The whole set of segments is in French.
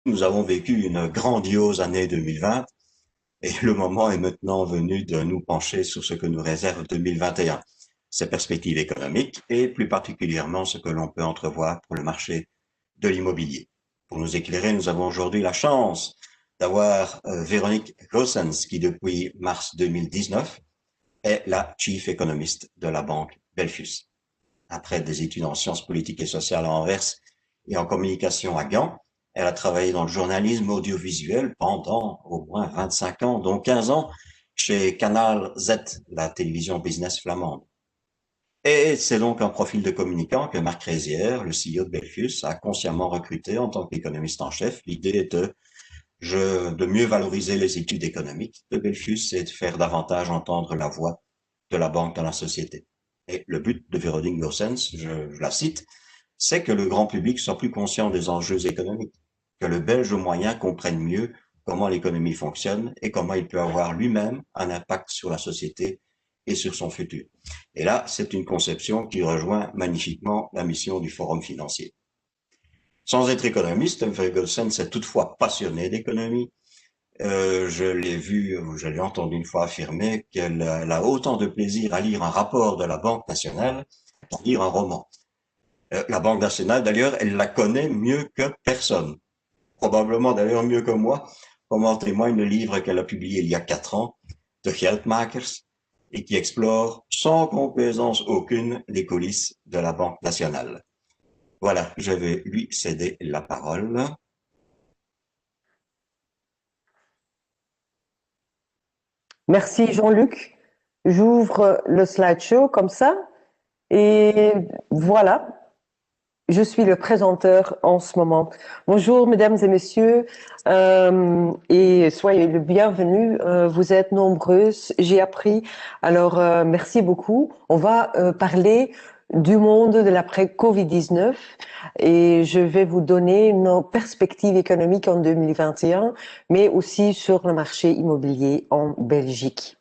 Nous avons vécu une grandiose année 2020 et le moment est maintenant venu de nous pencher sur ce que nous réserve 2021, ses perspectives économiques et plus particulièrement ce que l'on peut entrevoir pour le marché de l'immobilier. Pour nous éclairer, nous avons aujourd'hui la chance d'avoir Véronique Goossens qui depuis mars 2019 est la Chief Economist de la banque Belfius. Après des études en sciences politiques et sociales à Anvers et en communication à Gand, elle a travaillé dans le journalisme audiovisuel pendant au moins 25 ans, dont 15 ans chez Canal Z, la télévision business flamande. Et c'est donc un profil de communicant que Marc Rézière, le CEO de Belfius, a consciemment recruté en tant qu'économiste en chef. L'idée est de mieux valoriser les études économiques de Belfius et de faire davantage entendre la voix de la banque dans la société. Et le but de Véronique Goossens, je la cite, c'est que le grand public soit plus conscient des enjeux économiques, que le Belge moyen comprenne mieux comment l'économie fonctionne et comment il peut avoir lui-même un impact sur la société et sur son futur. Et là, c'est une conception qui rejoint magnifiquement la mission du Forum financier. Sans être économiste, Ferguson s'est toutefois passionné d'économie. Je l'ai vu, je l'ai entendu une fois affirmer qu'elle a autant de plaisir à lire un rapport de la Banque nationale qu'à lire un roman. La Banque nationale, d'ailleurs, elle la connaît mieux que personne. Probablement d'ailleurs mieux que moi, comme en témoigne le livre qu'elle a publié il y a 4 ans, De Geldmakers, et qui explore sans complaisance aucune les coulisses de la Banque nationale. Voilà, je vais lui céder la parole. Merci Jean-Luc. J'ouvre le slideshow comme ça et voilà, je suis le présenteur en ce moment. Bonjour mesdames et messieurs et soyez le bienvenu. Vous êtes nombreuses, j'ai appris. Alors merci beaucoup. On va parler du monde de l'après-Covid-19 et je vais vous donner nos perspectives économiques en 2021, mais aussi sur le marché immobilier en Belgique.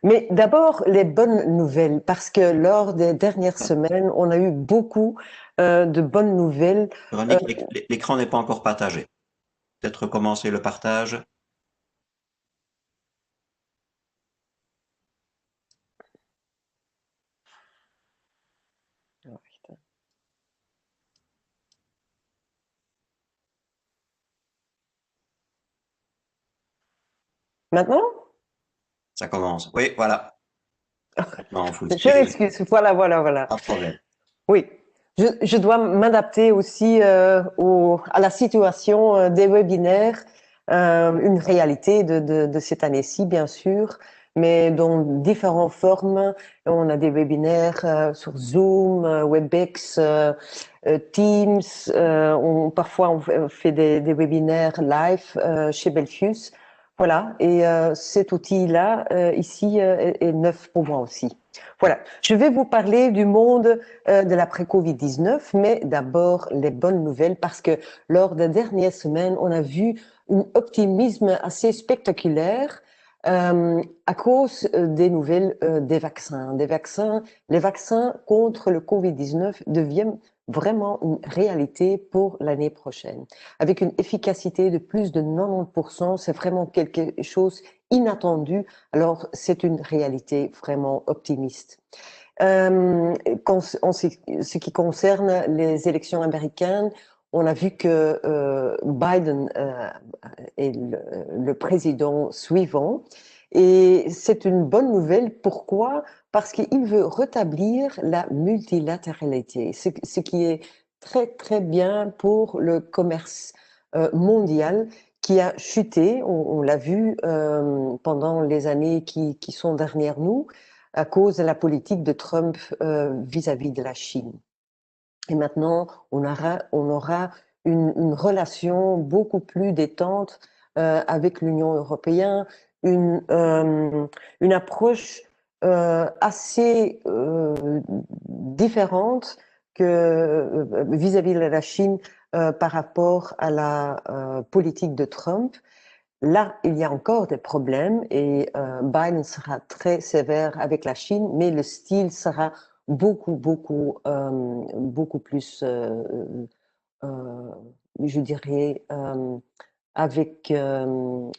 Mais d'abord, les bonnes nouvelles, parce que lors des dernières semaines, on a eu beaucoup de bonnes nouvelles. Euh, Véronique, l'écran n'est pas encore partagé. Peut-être recommencer le partage. Maintenant, Ça commence. Oui, voilà. Maintenant en full je screen. m'excuse. Voilà, voilà, voilà. Pas de problème. Oui, je dois m'adapter aussi à la situation des webinaires, une réalité de cette année-ci, bien sûr, mais dans différentes formes. On a des webinaires sur Zoom, WebEx, Teams. Parfois, on fait des webinaires live chez Belfius. Voilà, et cet outil-là, ici, est neuf pour moi aussi. Voilà, je vais vous parler du monde de l'après-Covid-19, mais d'abord les bonnes nouvelles parce que lors des dernières semaines, on a vu un optimisme assez spectaculaire à cause des nouvelles des vaccins. Les vaccins contre le Covid-19 deviennent vraiment une réalité pour l'année prochaine. Avec une efficacité de plus de 90%, c'est vraiment quelque chose inattendu. Alors, c'est une réalité vraiment optimiste. En ce qui concerne les élections américaines, on a vu que Biden est le président suivant. Et c'est une bonne nouvelle. Pourquoi? Parce qu'il veut rétablir la multilatéralité, ce qui est très, très bien pour le commerce mondial qui a chuté, on l'a vu pendant les années qui sont derrière nous, à cause de la politique de Trump vis-à-vis de la Chine. Et maintenant, on aura une relation beaucoup plus détente avec l'Union européenne, une approche assez différente que vis-à-vis de la Chine par rapport à la politique de Trump. Là, il y a encore des problèmes et Biden sera très sévère avec la Chine, mais le style sera beaucoup plus, euh, je dirais, avec une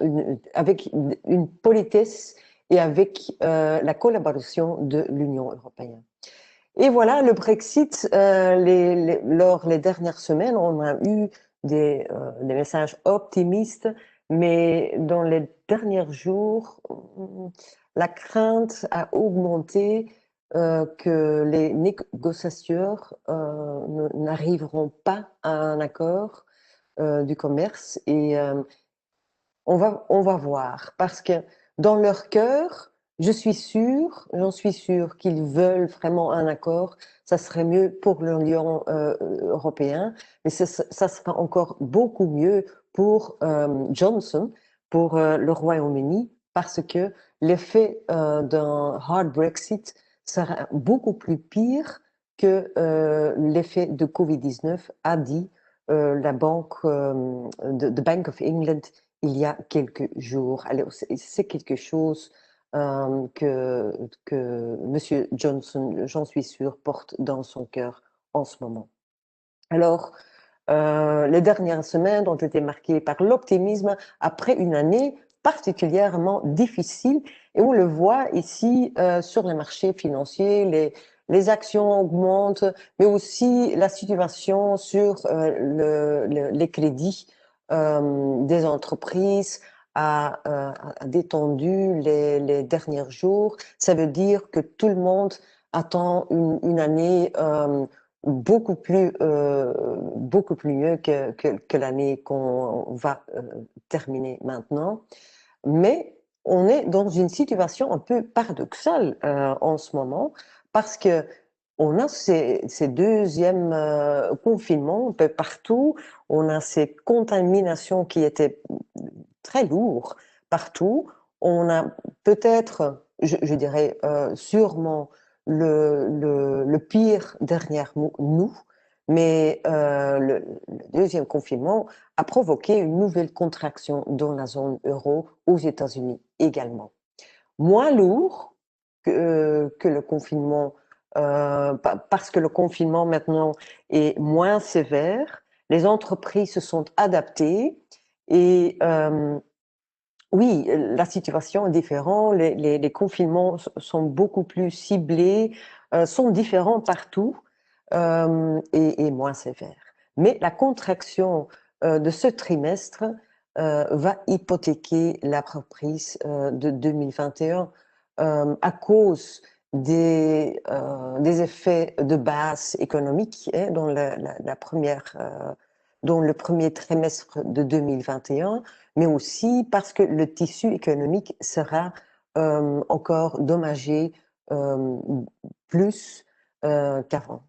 politesse et avec la collaboration de l'Union européenne. Et voilà, le Brexit, lors les dernières semaines, on a eu des messages optimistes, mais dans les derniers jours, la crainte a augmenté que les négociateurs n'arriveront pas à un accord du commerce et on va voir parce que dans leur cœur, j'en suis sûre qu'ils veulent vraiment un accord. Ça serait mieux pour l'Union européenne, mais ça sera encore beaucoup mieux pour Johnson, pour le Royaume-Uni, parce que l'effet d'un hard Brexit sera beaucoup plus pire que l'effet de Covid-19, a dit la banque de Bank of England il y a quelques jours. Alors, c'est quelque chose que M. Johnson, j'en suis sûre, porte dans son cœur en ce moment. Alors, les dernières semaines ont été marquées par l'optimisme après une année particulièrement difficile, et on le voit ici sur les marchés financiers, les actions augmentent, mais aussi la situation sur les crédits des entreprises a détendu les derniers jours. Ça veut dire que tout le monde attend une année beaucoup plus mieux que l'année qu'on va terminer maintenant. Mais on est dans une situation un peu paradoxale en ce moment, parce que on a ces deuxièmes confinements un peu partout, on a ces contaminations qui étaient très lourdes partout, on a peut-être, je dirais sûrement, le pire derrière nous, mais le deuxième confinement a provoqué une nouvelle contraction dans la zone euro, aux États-Unis également. Moins lourd que le confinement, parce que le confinement maintenant est moins sévère, les entreprises se sont adaptées et oui, la situation est différente, les confinements sont beaucoup plus ciblés, sont différents partout et moins sévères. Mais la contraction de ce trimestre va hypothéquer la reprise de 2021 à cause des effets de base économique dans dans le premier trimestre de 2021, mais aussi parce que le tissu économique sera encore dommagé plus qu'avant.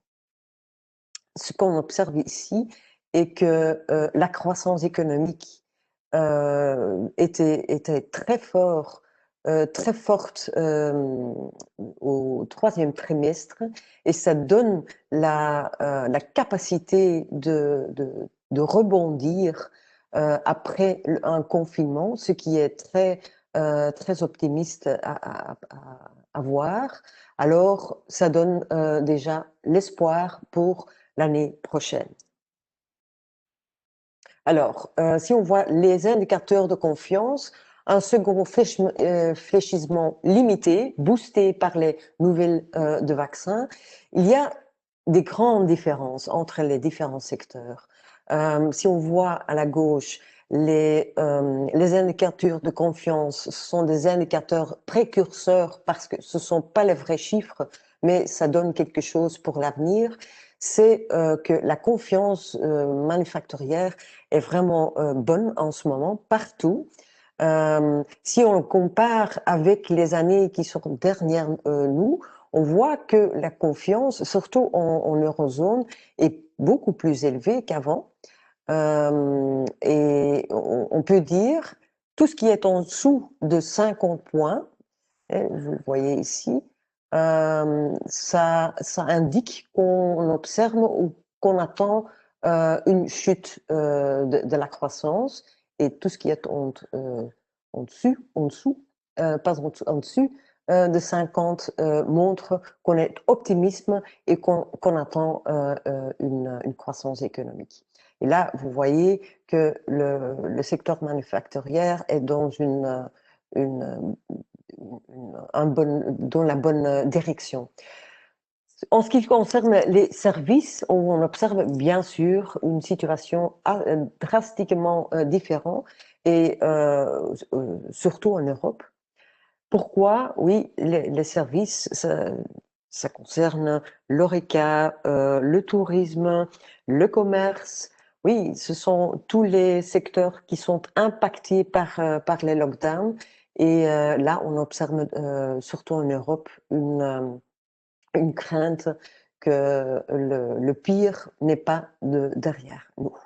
Ce qu'on observe ici est que la croissance économique était très forte au troisième trimestre, et ça donne la capacité de rebondir après un confinement, ce qui est très optimiste à voir. Alors, ça donne déjà l'espoir pour l'année prochaine. Alors, si on voit les indicateurs de confiance, un second fléchissement limité, boosté par les nouvelles de vaccins, il y a des grandes différences entre les différents secteurs. Si on voit à la gauche les indicateurs de confiance, ce sont des indicateurs précurseurs parce que ce ne sont pas les vrais chiffres, mais ça donne quelque chose pour l'avenir. C'est que la confiance manufacturière est vraiment bonne en ce moment, partout. Si on compare avec les années qui sont derrière nous, on voit que la confiance, surtout en eurozone, est beaucoup plus élevée qu'avant. Et on peut dire tout ce qui est en dessous de 50 points, vous le voyez ici, ça indique qu'on observe ou qu'on attend une chute de la croissance, et tout ce qui est en dessous de 50 montre qu'on est optimiste et qu'on attend une croissance économique. Et là, vous voyez que le secteur manufacturier est dans dans la bonne direction. En ce qui concerne les services, on observe bien sûr une situation drastiquement différente et surtout en Europe. Pourquoi? Oui, les services, ça concerne l'horeca, le tourisme, le commerce. Oui, ce sont tous les secteurs qui sont impactés par les lockdowns. Et là, on observe surtout en Europe une crainte que le pire n'est pas derrière nous.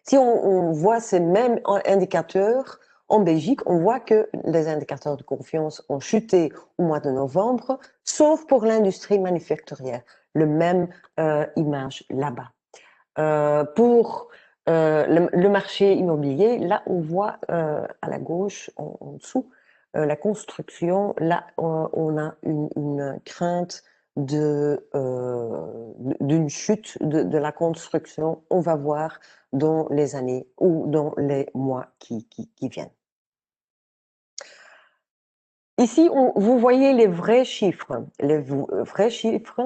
Si on voit ces mêmes indicateurs en Belgique, on voit que les indicateurs de confiance ont chuté au mois de novembre, sauf pour l'industrie manufacturière. Le même image là-bas. Pour le marché immobilier, là on voit à la gauche, en dessous, la construction. Là on a une crainte d'une chute de la construction. On va voir dans les années ou dans les mois qui viennent. Ici, vous voyez les vrais chiffres de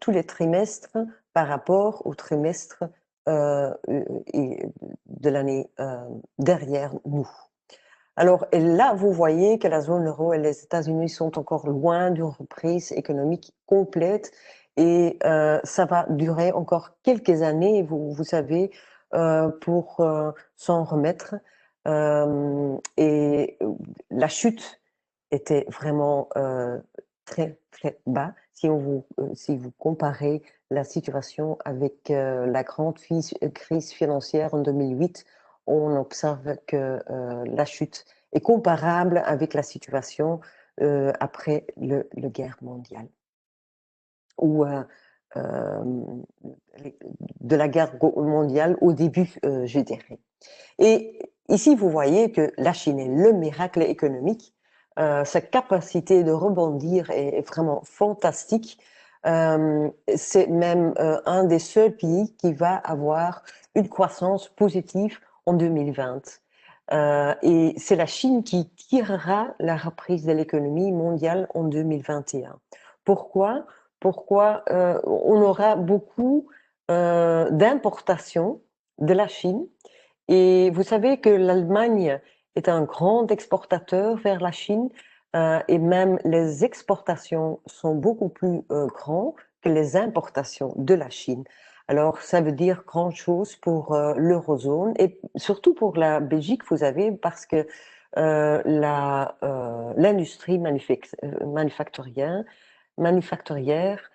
tous les trimestres par rapport au trimestre de l'année derrière nous. Alors et là, vous voyez que la zone euro et les États-Unis sont encore loin d'une reprise économique complète et ça va durer encore quelques années, vous savez, pour s'en remettre. Et la chute était vraiment très très bas si vous comparez la situation avec la grande crise financière en 2008. On observe que la chute est comparable avec la situation après le guerre mondiale ou de la guerre mondiale au début, je dirais. Et ici, vous voyez que la Chine est le miracle économique. Sa capacité de rebondir est vraiment fantastique. C'est même un des seuls pays qui va avoir une croissance positive en 2020. Et c'est la Chine qui tirera la reprise de l'économie mondiale en 2021. Pourquoi? Pourquoi on aura beaucoup d'importations de la Chine. Et vous savez que l'Allemagne est un grand exportateur vers la Chine et même les exportations sont beaucoup plus grands que les importations de la Chine. Alors, ça veut dire grand chose pour l'eurozone et surtout pour la Belgique, vous savez, parce que l'industrie manufacturière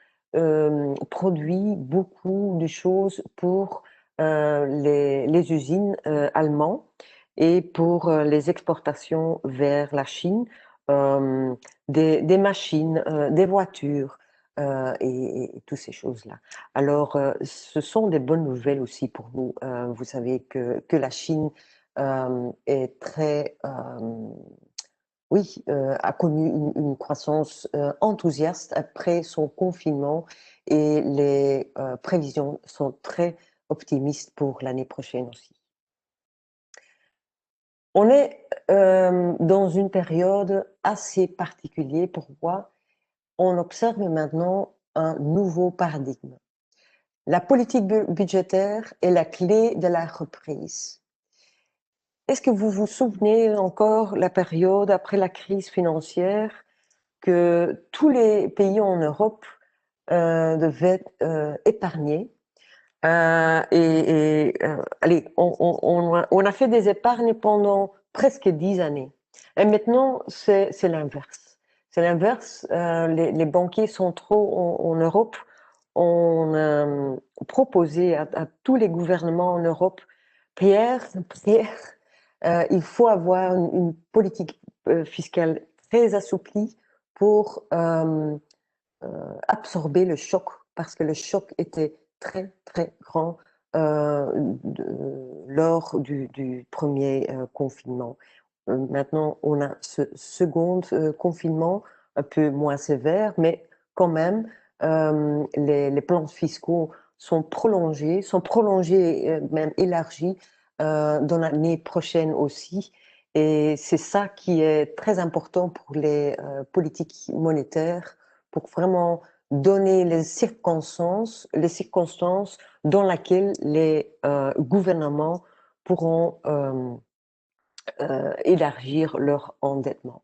produit beaucoup de choses pour les usines allemandes et pour les exportations vers la Chine, des machines, des voitures et toutes ces choses-là. Alors, ce sont des bonnes nouvelles aussi pour nous. Vous savez que la Chine est très oui, a connu une croissance enthousiaste après son confinement et les prévisions sont très optimistes pour l'année prochaine aussi. On est dans une période assez particulière. Pourquoi? On observe maintenant un nouveau paradigme. La politique budgétaire est la clé de la reprise. Est-ce que vous vous souvenez encore la période après la crise financière que tous les pays en Europe devaient épargner allez, on a fait des épargnes pendant presque 10 années. Et maintenant, c'est l'inverse. C'est l'inverse. Les banquiers centraux en Europe ont proposé à tous les gouvernements en Europe, Pierre, il faut avoir une politique fiscale très assouplie pour absorber le choc, parce que le choc était très, très grand lors du premier confinement. Maintenant, on a ce second confinement un peu moins sévère, mais quand même, les plans fiscaux sont prolongés, même élargis dans l'année prochaine aussi. Et c'est ça qui est très important pour les politiques monétaires, pour vraiment donner les circonstances dans lesquelles les gouvernements pourront élargir leur endettement.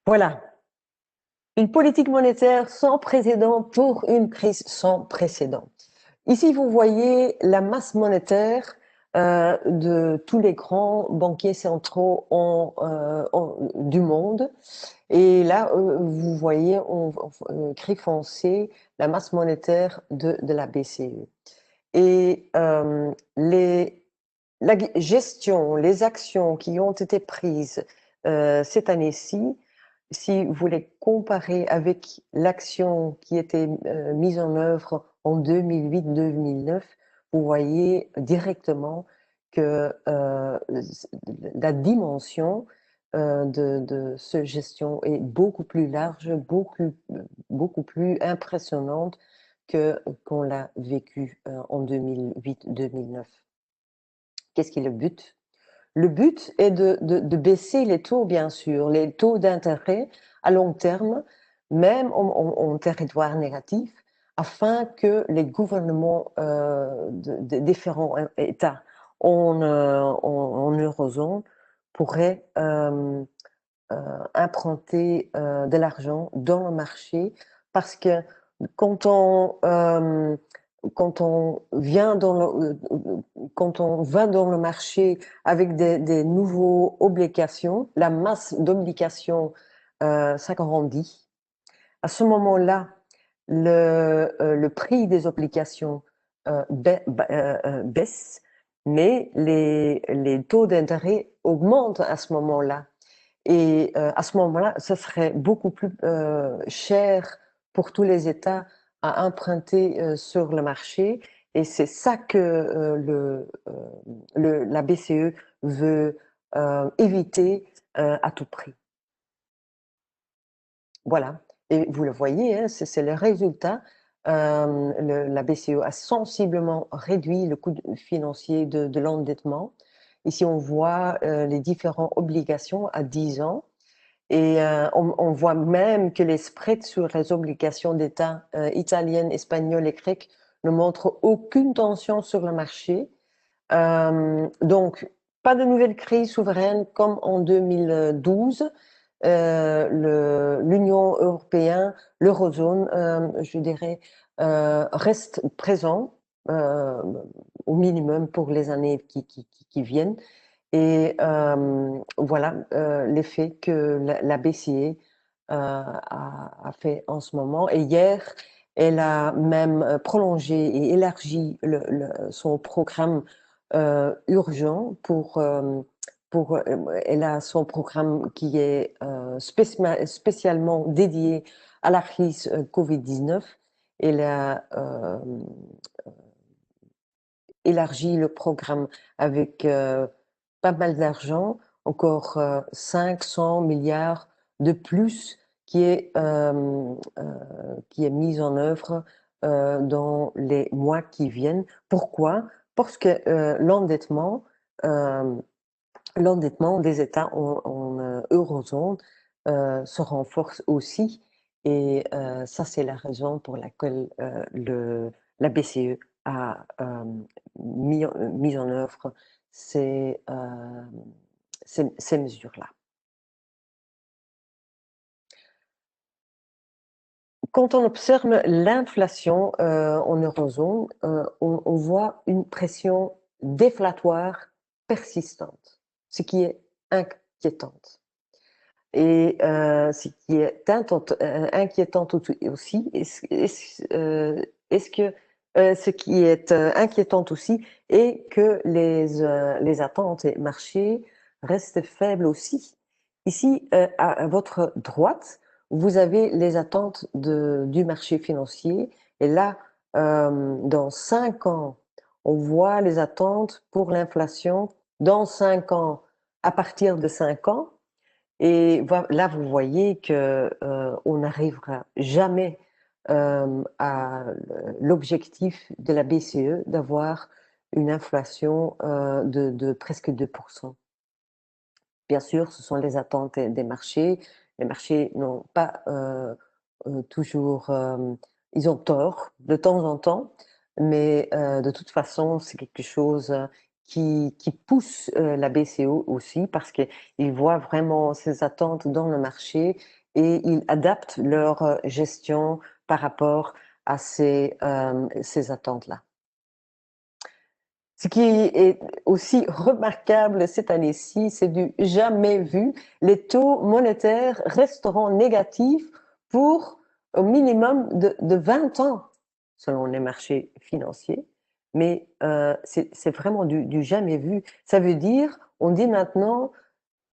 Voilà, une politique monétaire sans précédent pour une crise sans précédent. Ici, vous voyez la masse monétaire de tous les grands banquiers centraux du monde. Et là, vous voyez en gris foncé la masse monétaire de la BCE. Et la gestion, les actions qui ont été prises cette année-ci, si vous les comparez avec l'action qui était mise en œuvre en 2008-2009, vous voyez directement que la dimension de cette gestion est beaucoup plus large, beaucoup plus impressionnante qu'on l'a vécu en 2008-2009. Qu'est-ce qui est le but? Le but est de baisser les taux, bien sûr, les taux d'intérêt à long terme, même en territoire négatif, afin que les gouvernements des différents États en eurozone pourraient emprunter de l'argent dans le marché, parce que quand on quand on va dans le marché avec des nouveaux obligations, la masse d'obligations s'agrandit. À ce moment-là, le prix des obligations baisse, mais les taux d'intérêt augmentent à ce moment-là. Et à ce moment-là, ce serait beaucoup plus cher pour tous les États à emprunter sur le marché. Et c'est ça que la BCE veut éviter à tout prix. Voilà. Et vous le voyez, hein, c'est le résultat. La BCE a sensiblement réduit le coût financier de l'endettement. Ici, on voit les différentes obligations à 10 ans. Et on voit même que les spreads sur les obligations d'État italiennes, espagnoles et grecques ne montrent aucune tension sur le marché. Donc, pas de nouvelle crise souveraine comme en 2012. L'Union européenne, l'eurozone, je dirais, reste présent au minimum pour les années qui viennent. Et voilà l'effet que la BCE a fait en ce moment. Et hier, elle a même prolongé et élargi son programme urgent elle a son programme qui est spécialement dédié à la crise Covid-19. Elle a élargi le programme avec pas mal d'argent, encore 500 milliards de plus qui est mis en œuvre dans les mois qui viennent. Pourquoi? Parce que l'endettement des États en eurozone se renforce aussi. Et ça, c'est la raison pour laquelle la BCE a mis en œuvre ces mesures-là. Quand on observe l'inflation en eurozone, on voit une pression déflatoire persistante, ce qui est inquiétante. Et ce qui est inquiétant aussi, ce qui est inquiétant aussi est que les attentes et marchés restent faibles aussi. Ici, à votre droite, vous avez les attentes du marché financier. Et là, dans 5 ans, on voit les attentes pour l'inflation dans 5 ans, à partir de 5 ans. Et là, vous voyez que on n'arrivera jamais à l'objectif de la BCE d'avoir une inflation de presque 2%. Bien sûr, ce sont les attentes des marchés. Les marchés n'ont pas toujours, ils ont tort de temps en temps, mais de toute façon, c'est quelque chose qui pousse la BCE aussi parce qu'ils voient vraiment ces attentes dans le marché et ils adaptent leur gestion par rapport à ces attentes-là. Ce qui est aussi remarquable cette année-ci, c'est du jamais vu. Les taux monétaires resteront négatifs pour au minimum de 20 ans, selon les marchés financiers. Mais c'est vraiment du jamais vu. Ça veut dire, on dit maintenant,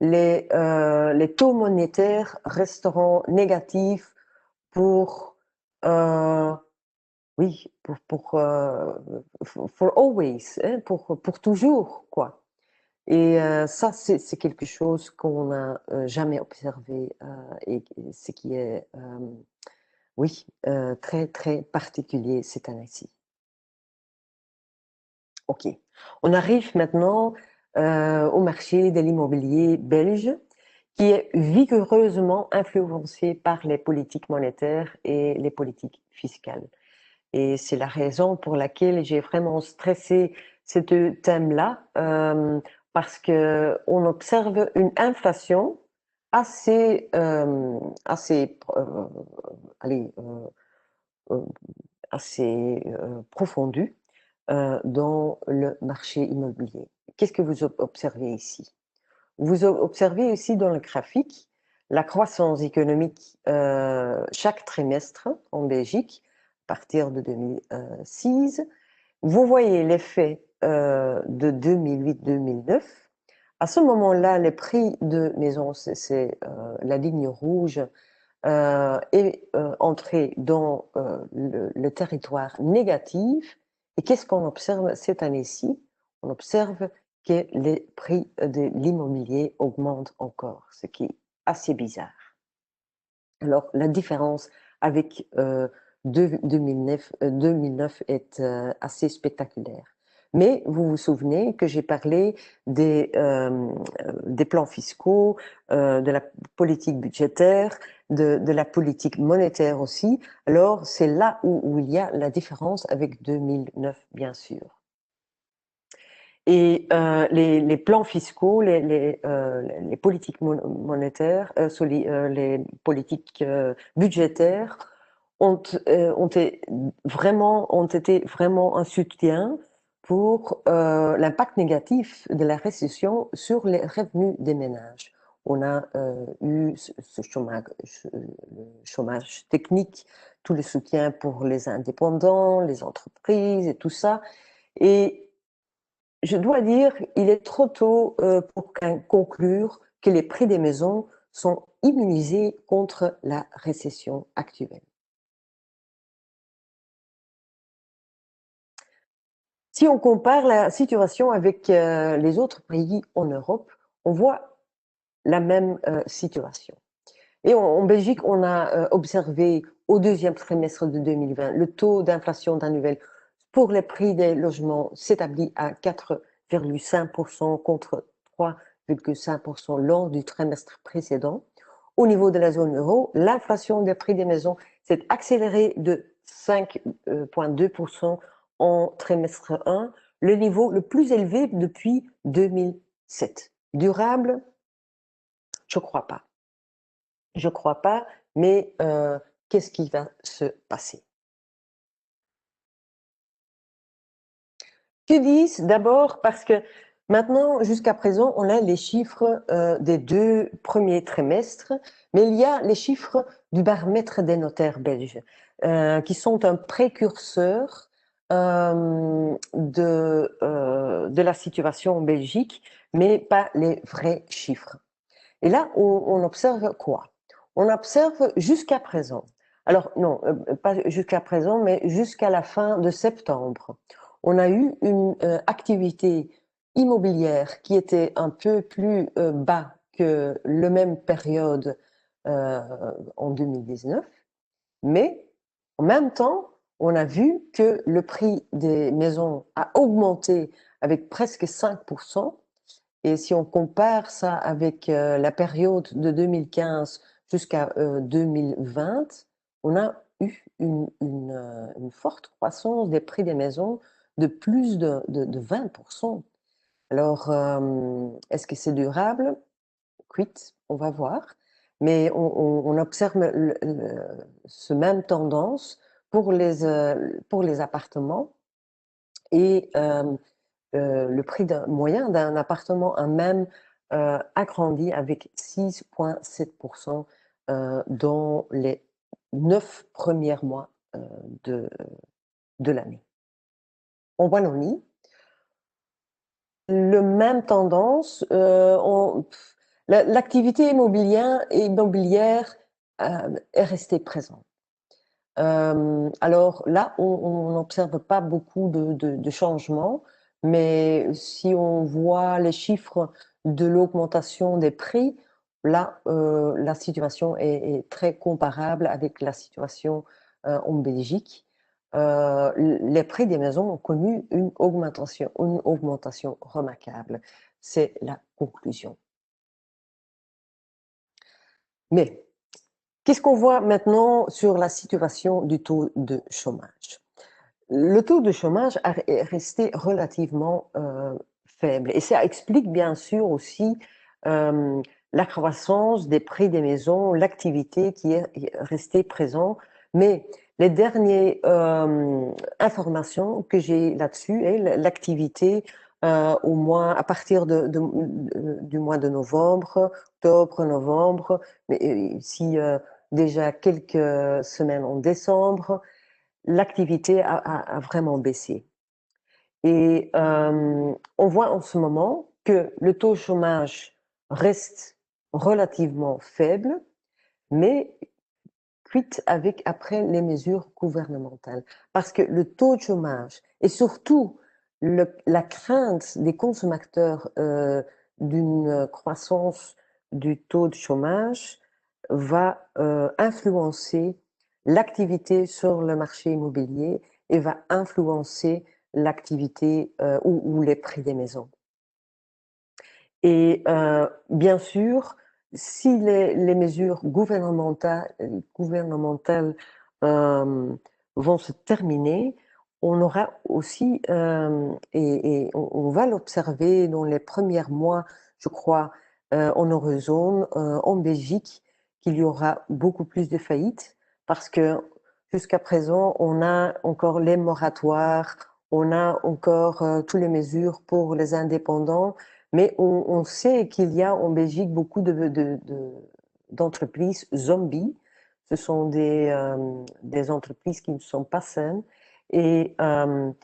les taux monétaires resteront négatifs pour oui, for always, hein, pour toujours, quoi. Et ça, c'est quelque chose qu'on n'a jamais observé et ce qui est, oui, très, très particulier cette année-ci. OK. On arrive maintenant au marché de l'immobilier belge qui est vigoureusement influencé par les politiques monétaires et les politiques fiscales. Et c'est la raison pour laquelle j'ai vraiment stressé ces deux thèmes-là, parce qu'on observe une inflation assez, assez, allez, assez profondue dans le marché immobilier. Qu'est-ce que vous observez ici? Vous observez ici dans le graphique la croissance économique chaque trimestre en Belgique à partir de 2006. Vous voyez l'effet de 2008-2009. À ce moment-là, les prix de maison, c'est la ligne rouge, est entré dans le territoire négatif. Et qu'est-ce qu'on observe cette année-ci? On observe que les prix de l'immobilier augmentent encore, ce qui est assez bizarre. Alors, la différence avec 2009 est assez spectaculaire. Mais vous vous souvenez que j'ai parlé des plans fiscaux, de la politique budgétaire, de la politique monétaire aussi. Alors, c'est là où il y a la différence avec 2009, bien sûr. Et les plans fiscaux, les politiques monétaires, les politiques budgétaires ont été vraiment un soutien pour l'impact négatif de la récession sur les revenus des ménages. On a eu ce chômage technique, tout le soutien pour les indépendants, les entreprises et tout ça. Et je dois dire, il est trop tôt pour conclure que les prix des maisons sont immunisés contre la récession actuelle. Si on compare la situation avec les autres pays en Europe, on voit la même situation. Et en Belgique, on a observé au deuxième trimestre de 2020 le taux d'inflation annuel pour les prix des logements s'établit à 4,5% contre 3,5% lors du trimestre précédent. Au niveau de la zone euro, l'inflation des prix des maisons s'est accélérée de 5,2% en trimestre 1, le niveau le plus élevé depuis 2007. Durable? Je ne crois pas. Je ne crois pas, mais qu'est-ce qui va se passer? Que disent d'abord parce que maintenant, jusqu'à présent, on a les chiffres des 2 premiers trimestres, mais il y a les chiffres du baromètre des notaires belges, qui sont un précurseur de la situation en Belgique, mais pas les vrais chiffres. Et là, on observe quoi? On observe jusqu'à présent. Alors non, pas jusqu'à présent, mais jusqu'à la fin de septembre. On a eu une activité immobilière qui était un peu plus bas que la même période en 2019, mais en même temps, on a vu que le prix des maisons a augmenté avec presque 5%. Et si on compare ça avec la période de 2015 jusqu'à 2020, on a eu une forte croissance des prix des maisons de plus de 20%. Alors, est-ce que c'est durable? Quit, on va voir. Mais on observe ce même tendance pour les appartements et le prix moyen d'un appartement a même agrandi avec 6,7% dans les 9 premiers mois de, de l'année. En Wallonie, le même tendance, l'activité immobilière est restée présente. Alors là, on n'observe pas beaucoup de changements, mais si on voit les chiffres de l'augmentation des prix, là, la situation est très comparable avec la situation en Belgique. Les prix des maisons ont connu une augmentation remarquable. C'est la conclusion. Mais qu'est-ce qu'on voit maintenant sur la situation du taux de chômage? Le taux de chômage est resté relativement faible et ça explique bien sûr aussi la croissance des prix des maisons, l'activité qui est restée présente. Mais les dernières informations que j'ai là-dessus est l'activité à partir du mois de novembre, octobre, novembre, mais ici déjà quelques semaines en décembre, l'activité a vraiment baissé. Et on voit en ce moment que le taux de chômage reste relativement faible, mais cuite avec après les mesures gouvernementales. Parce que le taux de chômage et surtout la crainte des consommateurs d'une croissance du taux de chômage va influencer l'activité sur le marché immobilier et va influencer l'activité ou les prix des maisons. Et bien sûr, si les mesures gouvernementales vont se terminer, on aura aussi, et on va l'observer dans les premiers mois, je crois, en eurozone, en Belgique, qu'il y aura beaucoup plus de faillites parce que jusqu'à présent, on a encore les moratoires, on a encore toutes les mesures pour les indépendants, mais on sait qu'il y a en Belgique beaucoup d'entreprises zombies. Ce sont des entreprises qui ne sont pas saines. Et on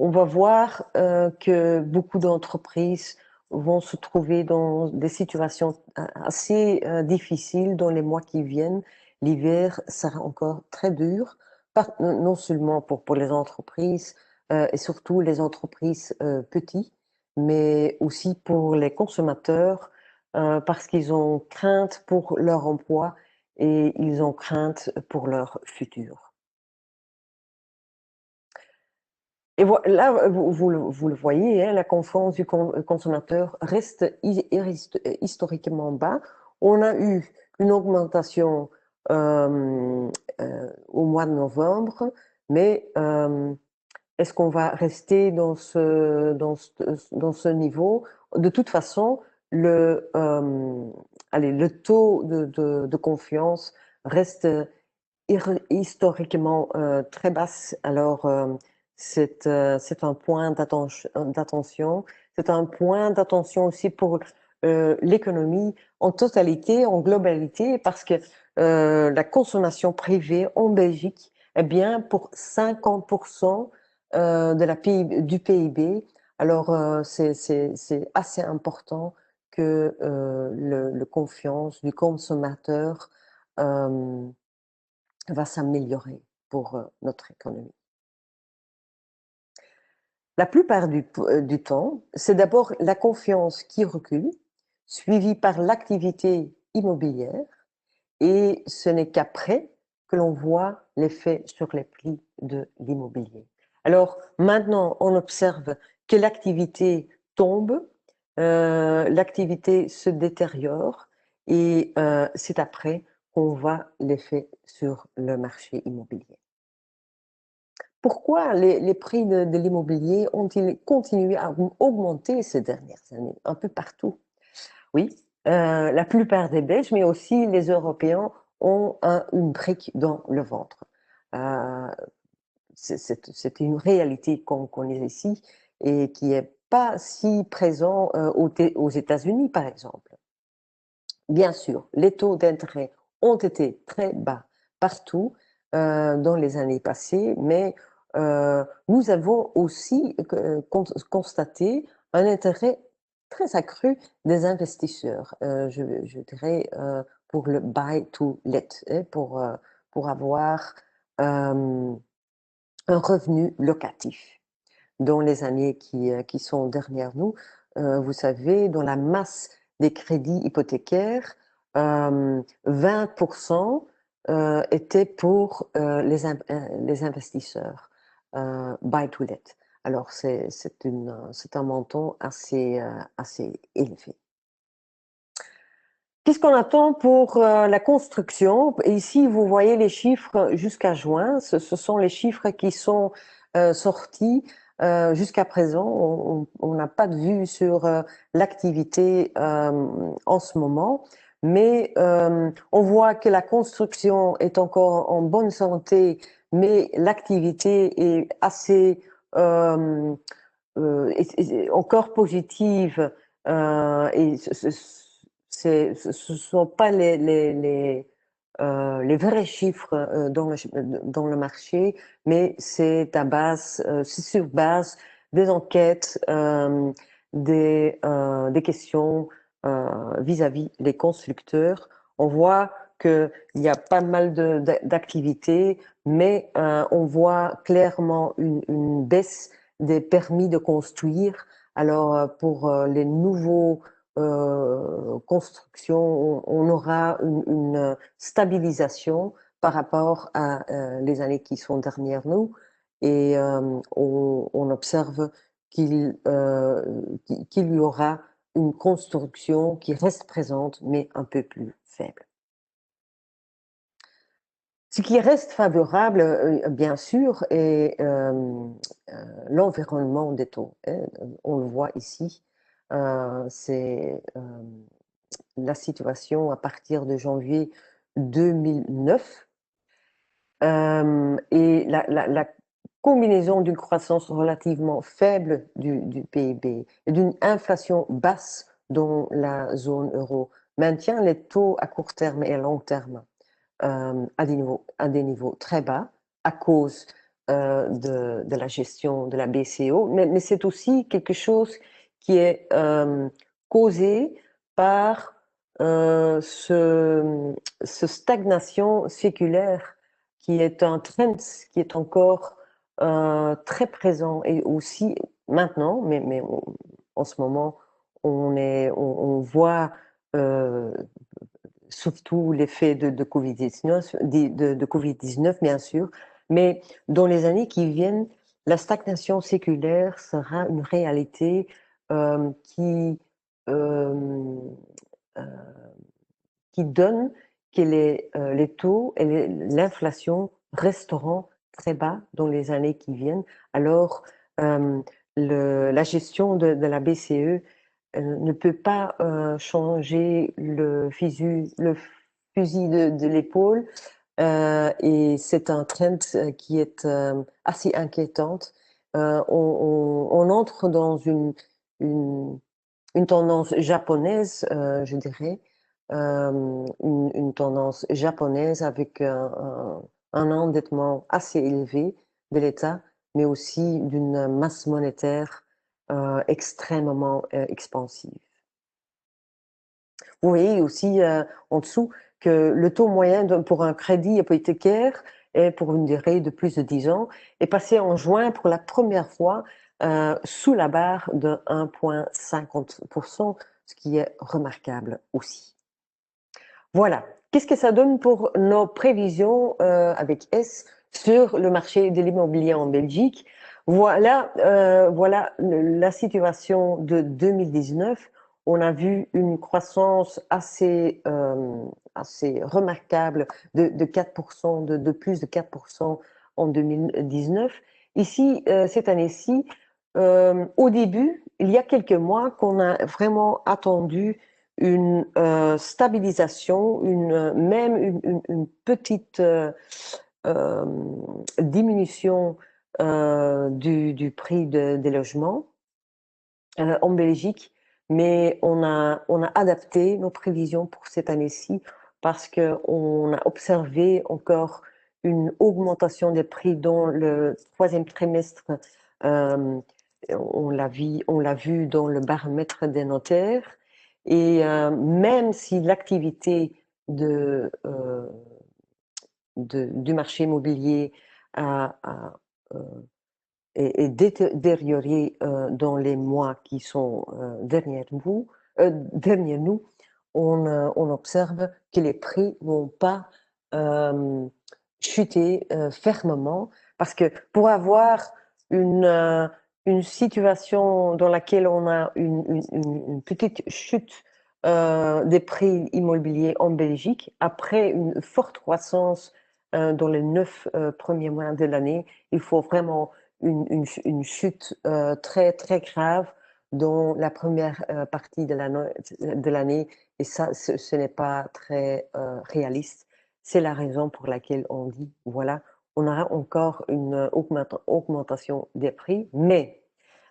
va voir que beaucoup d'entreprises vont se trouver dans des situations assez difficiles dans les mois qui viennent. L'hiver sera encore très dur, non seulement pour les entreprises et surtout les entreprises petites, mais aussi pour les consommateurs parce qu'ils ont crainte pour leur emploi et ils ont crainte pour leur futur. Et là, vous le voyez, hein, la confiance du consommateur reste historiquement bas. On a eu une augmentation au mois de novembre, mais est-ce qu'on va rester dans ce niveau? De toute façon, le taux de confiance reste historiquement très bas. Alors, c'est un point d'attention. C'est un point d'attention aussi pour l'économie en totalité, en globalité, parce que la consommation privée en Belgique est bien pour 50% du PIB. Alors, c'est assez important que le confiance du consommateur va s'améliorer pour notre économie. La plupart du temps, c'est d'abord la confiance qui recule, suivi par l'activité immobilière, et ce n'est qu'après que l'on voit l'effet sur les prix de l'immobilier. Alors maintenant, on observe que l'activité tombe, l'activité se détériore, et c'est après qu'on voit l'effet sur le marché immobilier. Pourquoi les prix de l'immobilier ont-ils continué à augmenter ces dernières années, un peu partout? Oui, la plupart des Belges, mais aussi les Européens, ont une brique dans le ventre. Euh, c'est une réalité qu'on connaît ici et qui n'est pas si présent aux États-Unis, par exemple. Bien sûr, les taux d'intérêt ont été très bas partout dans les années passées, mais nous avons aussi constaté un intérêt très accru des investisseurs, je dirais pour le buy to let, pour avoir un revenu locatif. Dans les années qui sont derrière nous, vous savez, dans la masse des crédits hypothécaires, 20% étaient pour les investisseurs, buy to let. Alors, c'est un montant assez élevé. Qu'est-ce qu'on attend pour la construction? Ici, vous voyez les chiffres jusqu'à juin. Ce sont les chiffres qui sont sortis jusqu'à présent. On n'a pas de vue sur l'activité en ce moment, mais on voit que la construction est encore en bonne santé, mais l'activité est assez encore positive, et ce ne sont pas les vrais chiffres dans le marché, mais c'est sur base des enquêtes, des questions vis-à-vis des constructeurs. On voit qu'il y a pas mal d'activités, mais on voit clairement une baisse des permis de construire. Alors, pour les nouveaux constructions, on aura une stabilisation par rapport à les années qui sont derrière nous, et on observe qu'il y aura une construction qui reste présente, mais un peu plus faible. Ce qui reste favorable, bien sûr, est l'environnement des taux, hein. On le voit ici, c'est la situation à partir de janvier 2009. Et la combinaison d'une croissance relativement faible du PIB et d'une inflation basse dans la zone euro maintient les taux à court terme et à long terme à des niveaux très bas à cause de la gestion de la BCO, mais c'est aussi quelque chose qui est causé par ce stagnation séculaire qui est un trend qui est encore très présent, et aussi maintenant, mais en ce moment, on voit surtout l'effet de Covid-19, de Covid-19, bien sûr, mais dans les années qui viennent, la stagnation séculaire sera une réalité euh, euh, qui donne que les taux et l'inflation resteront très bas dans les années qui viennent. Alors, la gestion de la BCE ne peut pas changer le fusil de l'épaule, et c'est un trend qui est assez inquiétante. On entre dans une tendance japonaise, je dirais, une tendance japonaise avec un endettement assez élevé de l'État, mais aussi d'une masse monétaire extrêmement expansive. Vous voyez aussi en dessous que le taux moyen pour un crédit hypothécaire est pour une durée de plus de 10 ans est passé en juin pour la première fois sous la barre de 1,50%, ce qui est remarquable aussi. Voilà. Qu'est-ce que ça donne pour nos prévisions avec S sur le marché de l'immobilier en Belgique? Voilà, voilà la situation de 2019. On a vu une croissance assez remarquable de 4%, de plus de 4% en 2019. Ici, cette année-ci, au début, il y a quelques mois, qu'on a vraiment attendu une stabilisation, même une petite diminution du prix des logements en Belgique, mais on a adapté nos prévisions pour cette année-ci parce qu'on a observé encore une augmentation des prix dans le troisième trimestre. On l'a vu dans le baromètre des notaires. Et même si l'activité du marché immobilier est détériorée dans les mois qui sont derrière nous, on observe que les prix n'ont pas chuté fermement, parce que pour avoir une situation dans laquelle on a une petite chute des prix immobiliers en Belgique, après une forte croissance dans les 9 premiers mois de l'année, il faut vraiment une chute très, très grave dans la première partie de l'année, et ça, ce n'est pas très réaliste. C'est la raison pour laquelle on dit, voilà, on aura encore une augmentation des prix, mais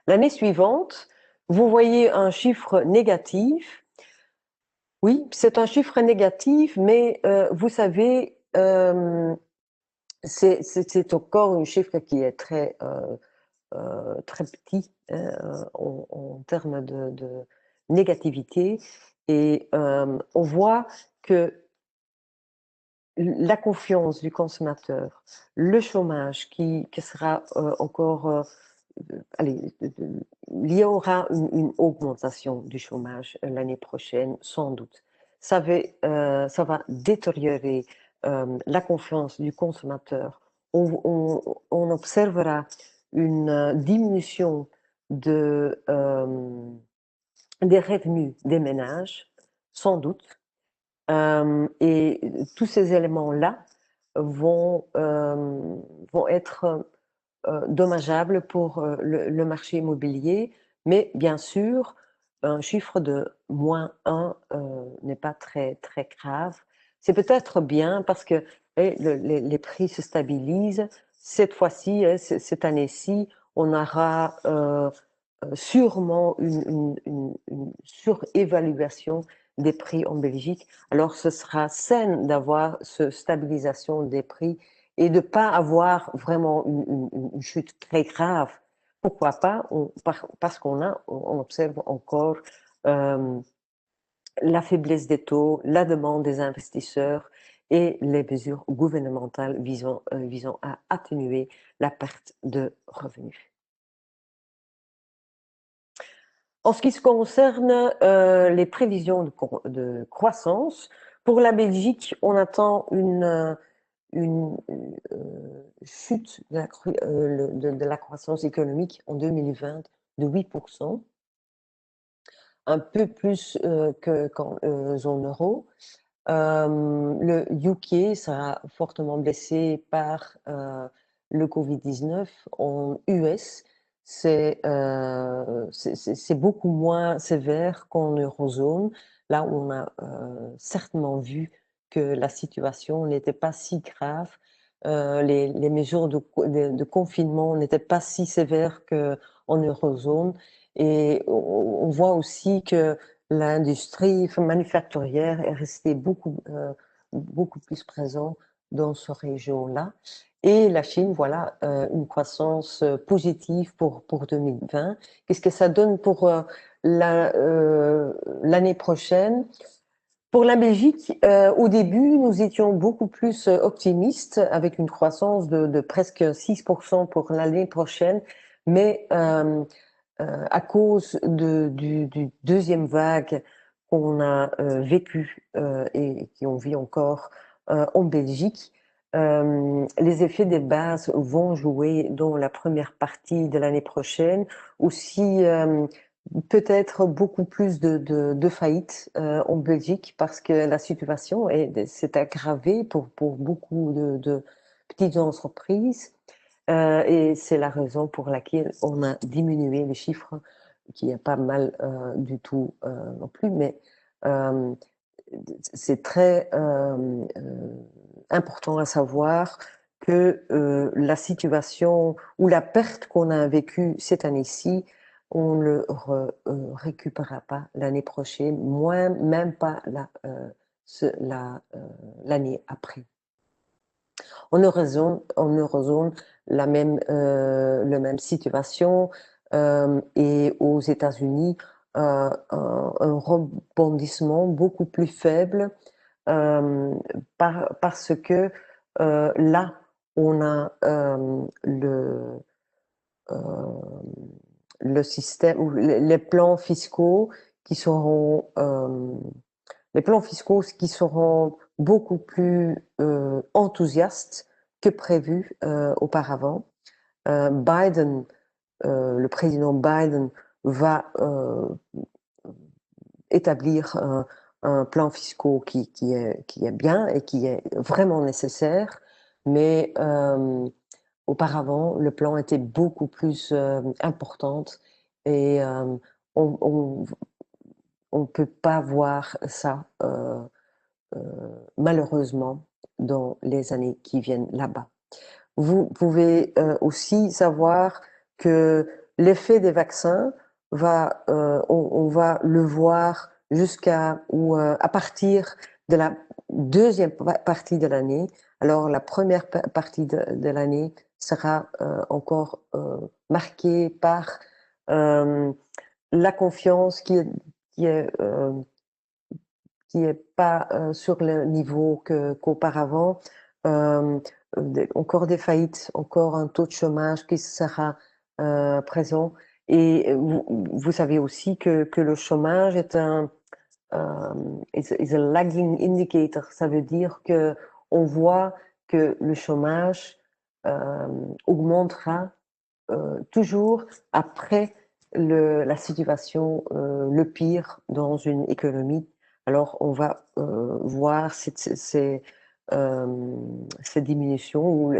l'année suivante, vous voyez un chiffre négatif. Oui, c'est un chiffre négatif, mais vous savez, c'est encore un chiffre qui est très, très petit en termes de négativité, et on voit que la confiance du consommateur, le chômage qui sera encore... allez, il y aura une augmentation du chômage l'année prochaine, sans doute. Ça va détériorer la confiance du consommateur. On observera une diminution des revenus des ménages, sans doute. Et tous ces éléments-là vont être dommageables pour le marché immobilier, mais bien sûr, un chiffre de -1 n'est pas très, très grave. C'est peut-être bien parce que les prix se stabilisent. Cette fois-ci, cette année-ci, on aura sûrement une surévaluation des prix en Belgique. Alors, ce sera sain d'avoir cette stabilisation des prix et de ne pas avoir vraiment une chute très grave. Pourquoi pas? Parce on observe encore la faiblesse des taux, la demande des investisseurs et les mesures gouvernementales visant à atténuer la perte de revenus. En ce qui se concerne les prévisions de croissance, pour la Belgique, on attend une chute de la croissance économique en 2020 de 8%, un peu plus qu'en zone euro. Le UK sera fortement blessé par le Covid-19. En US, c'est beaucoup moins sévère qu'en eurozone. Là, on a certainement vu que la situation n'était pas si grave. Les mesures de confinement n'étaient pas si sévères qu'en eurozone. Et on voit aussi que l'industrie manufacturière est restée beaucoup plus présente dans cette région-là. Et la Chine, voilà, une croissance positive pour 2020. Qu'est-ce que ça donne pour l'année prochaine? Pour la Belgique, au début, nous étions beaucoup plus optimistes, avec une croissance de presque 6% pour l'année prochaine, mais à cause du deuxième vague qu'on a vécu et qui on vit encore en Belgique, les effets des bases vont jouer dans la première partie de l'année prochaine. Aussi, peut-être beaucoup plus de faillites en Belgique parce que la situation s'est aggravée pour beaucoup de petites entreprises. Et c'est la raison pour laquelle on a diminué les chiffres, qui est pas mal du tout non plus, mais euh, c'est très important à savoir que la situation ou la perte qu'on a vécue cette année-ci, on ne le récupérera pas l'année prochaine, moins, même pas l'année après. En Eurozone, la même situation et aux États-Unis, un rebondissement beaucoup plus faible parce que là, on a euh, le système ou les plans fiscaux qui seront les plans fiscaux qui seront beaucoup plus enthousiastes que prévu auparavant. Biden, le président Biden va établir un plan fiscal qui est bien et qui est vraiment nécessaire, mais auparavant, le plan était beaucoup plus important et on ne peut pas voir ça malheureusement dans les années qui viennent là-bas. Vous pouvez aussi savoir que l'effet des vaccins on va le voir jusqu'à ou à partir de la deuxième partie de l'année. Alors la première partie de l'année sera encore marquée par la confiance qui est qui est pas sur le niveau qu'auparavant. Euh, Encore des faillites, encore un taux de chômage qui sera présent. Et vous savez aussi que le chômage est is a lagging indicator. Ça veut dire que on voit que le chômage augmentera toujours après la situation le pire dans une économie. Alors, on va voir ces diminutions ou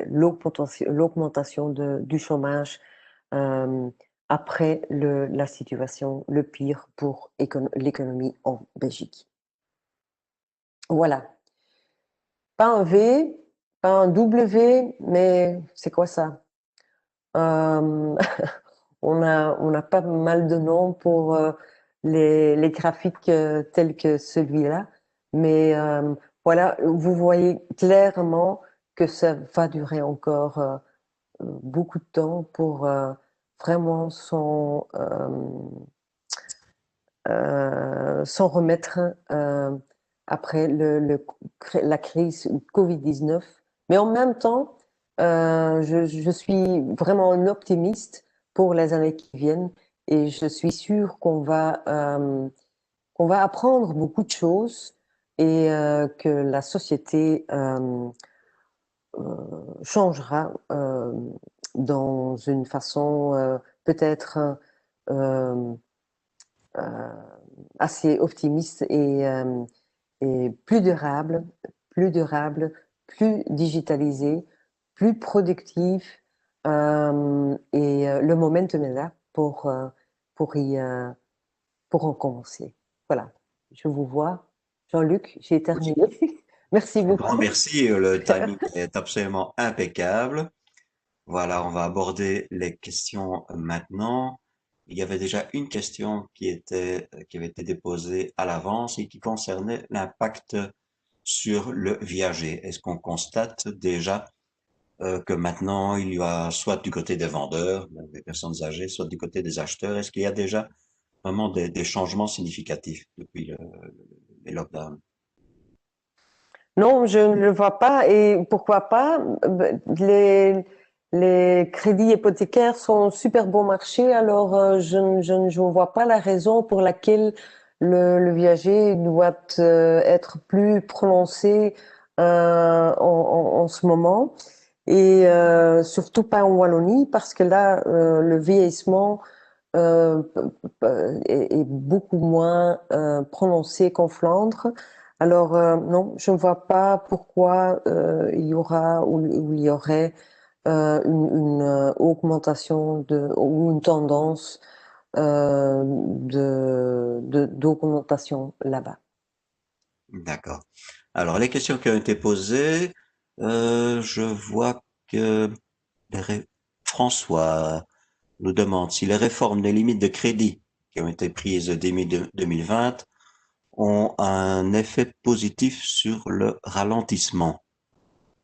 l'augmentation du chômage après la situation le pire pour l'économie en Belgique. Voilà. Pas un V, pas un W, mais c'est quoi ça? On a pas mal de noms pour les graphiques tels que celui-là, mais voilà, vous voyez clairement que ça va durer encore beaucoup de temps pour vraiment s'en remettre après la crise Covid-19. Mais en même temps, je suis vraiment un optimiste pour les années qui viennent et je suis sûre qu'on va apprendre beaucoup de choses et que la société changera dans une façon peut-être euh, assez optimiste et plus durable, plus digitalisé, plus productif. Et le momentum est là pour, pour en commencer. Voilà, je vous vois. Jean-Luc, j'ai terminé. Merci Un grand beaucoup. merci, le timing est absolument impeccable. Voilà, on va aborder les questions maintenant. Il y avait déjà une question qui avait été déposée à l'avance et qui concernait l'impact sur le viager. Est-ce qu'on constate déjà que maintenant il y a soit du côté des vendeurs, des personnes âgées, soit du côté des acheteurs, est-ce qu'il y a déjà vraiment des changements significatifs depuis les lockdowns? Non, je ne le vois pas. Et pourquoi pas? Les, les crédits hypothécaires sont super bon marché, alors je ne vois pas la raison pour laquelle le viager doit être plus prononcé en ce moment. Et surtout pas en Wallonie, parce que là, le vieillissement est beaucoup moins prononcé qu'en Flandre. Alors non, je ne vois pas pourquoi il y aura ou il y aurait une augmentation ou une tendance d'augmentation là-bas. D'accord. Alors, les questions qui ont été posées, je vois que les François nous demande si les réformes des limites de crédit qui ont été prises début 2020 ont un effet positif sur le ralentissement.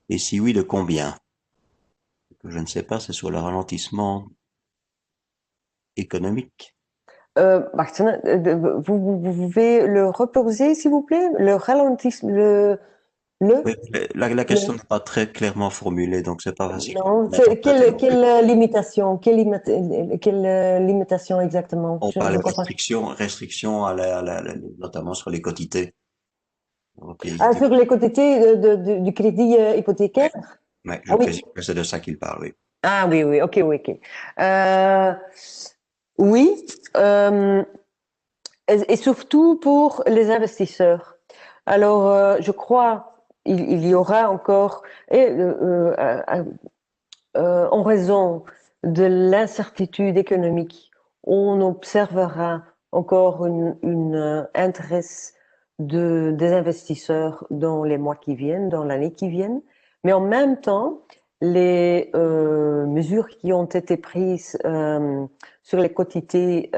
Et si oui, de combien? Je ne sais pas, c'est sur le ralentissement économique. Wacht, hè, vous pouvez le reposer, s'il vous plaît? Le ralentissement, le, Oui, la question le, n'est pas très clairement formulée, donc c'est pas facile. non, Mais quelle limitation, quelle limitation exactement? on Je ne parle de comprends pas. restrictions notamment sur les quotités au pays. Ah, sur les quotités du crédit Ouais, hypothécaire? ouais, je Ah oui. présume que c'est de ça qu'il parle, oui. Ah oui, oui, ok, oui, ok. Euh, oui, euh, et surtout pour les investisseurs. Alors, je crois il y aura encore, et, en raison de l'incertitude économique, on observera encore une intérêt des investisseurs dans les mois qui viennent, dans l'année qui vient. Mais en même temps, les mesures qui ont été prises sur les quotités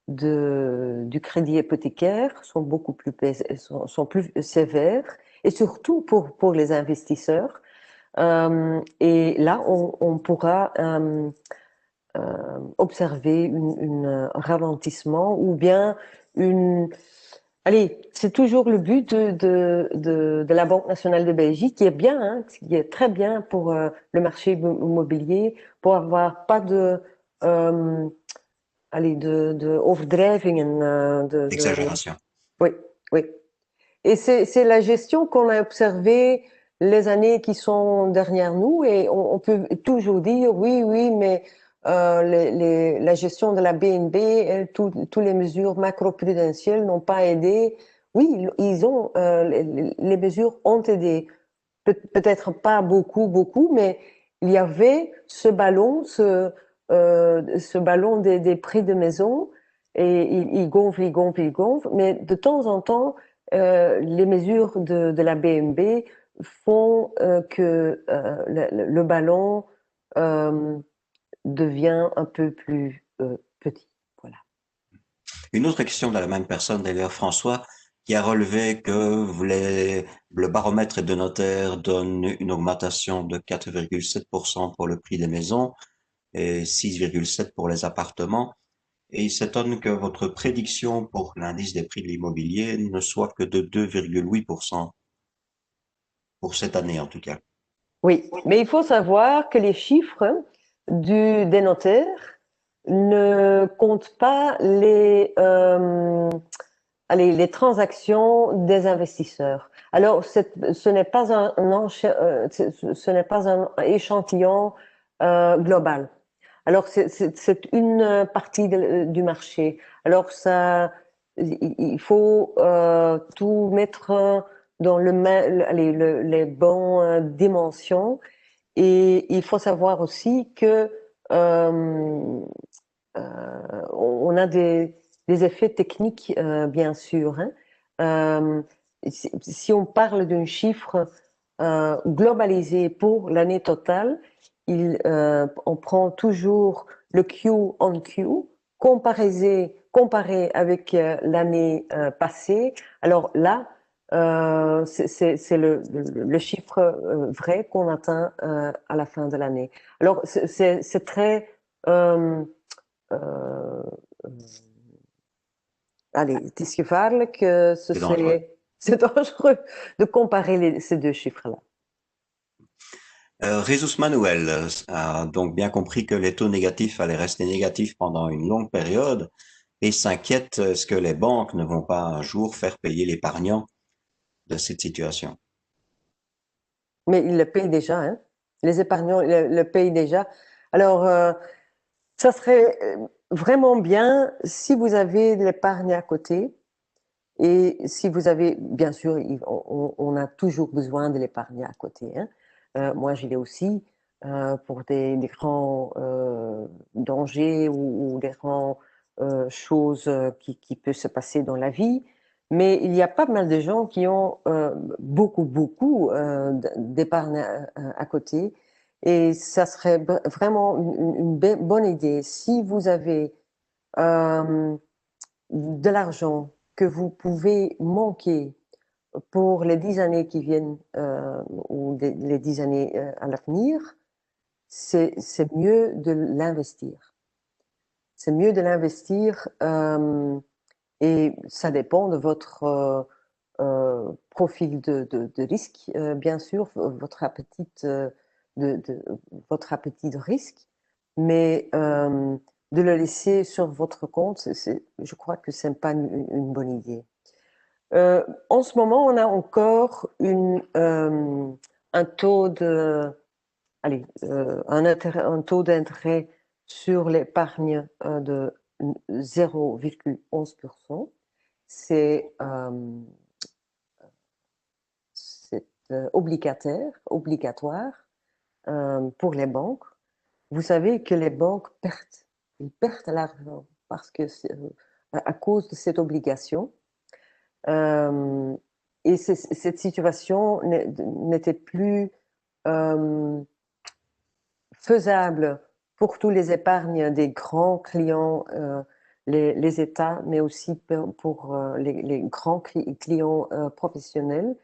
du crédit hypothécaire sont beaucoup plus, sont plus sévères, et surtout pour les investisseurs. Et là, on pourra observer un ralentissement ou bien une... Allez, c'est toujours le but de la Banque nationale de Belgique, qui est bien, hein, qui est très bien pour le marché immobilier, pour avoir pas euh, allez, de overdrijvingen, Exagération. oui, oui. Et c'est la gestion qu'on a observée les années qui sont derrière nous, et on peut toujours dire oui, oui, mais la gestion de la BNB et toutes les mesures macroprudentielles n'ont pas aidé. Oui, ils ont, les mesures ont aidé. Peut-être pas beaucoup, beaucoup, mais il y avait ce ballon des prix de maison, et il gonfle, il gonfle, il gonfle, mais de temps en temps, les mesures de la BNB font que le ballon euh, devient un peu plus petit. Voilà. Une autre question de la même personne, d'ailleurs, François, qui a relevé que le baromètre de notaire donne une augmentation de 4,7% pour le prix des maisons et 6,7% pour les appartements. Et il s'étonne que votre prédiction pour l'indice des prix de l'immobilier ne soit que de 2,8% pour cette année, en tout cas. Oui, mais il faut savoir que les chiffres des notaires ne comptent pas les transactions des investisseurs. Alors, ce n'est pas ce n'est pas un échantillon global. Alors, c'est une partie du marché. Alors, il faut tout mettre dans allez, les bonnes dimensions. Et il faut savoir aussi que on a des effets techniques, bien sûr, hein. Euh, si on parle d'un chiffre globalisé pour l'année totale, on prend toujours le Q on Q, comparé avec l'année passée. Alors là, c'est le chiffre vrai qu'on atteint à la fin de l'année. Alors c'est très euh, euh, allez, het is gevaarlijk, C'est dangereux. c'est dangereux de comparer ces deux chiffres-là. Jesus Manuel a donc bien compris que les taux négatifs allaient rester négatifs pendant une longue période et s'inquiète, est-ce que les banques ne vont pas un jour faire payer l'épargnant de cette situation? Mais ils le payent déjà, hein. Les épargnants le payent déjà. Alors, ça serait vraiment bien si vous avez de l'épargne à côté et si vous avez, bien sûr, on a toujours besoin de l'épargne à côté, hein. Moi, j'y l'ai aussi pour des grands dangers ou des grandes choses qui peuvent se passer dans la vie. Mais il y a pas mal de gens qui ont beaucoup d'épargne à côté. Et ça serait vraiment une bonne idée. Si vous avez euh, de l'argent que vous pouvez manquer pour les 10 années qui viennent ou les 10 années à l'avenir, c'est mieux de l'investir. C'est mieux de l'investir et ça dépend de votre profil de risque, bien sûr, votre appétit votre appétit de risque, mais de le laisser sur votre compte, je crois que ce n'est pas une bonne idée. En ce moment, on a encore un taux de, allez, un taux d'intérêt sur l'épargne de 0,11%. C'est obligatoire pour les banques. Vous savez que les banques ils perdent l'argent parce que à cause de cette obligation. Euh, et cette situation n'était plus euh, faisable pour tous les épargnes des grands clients, les États, mais aussi pour les grands clients professionnels.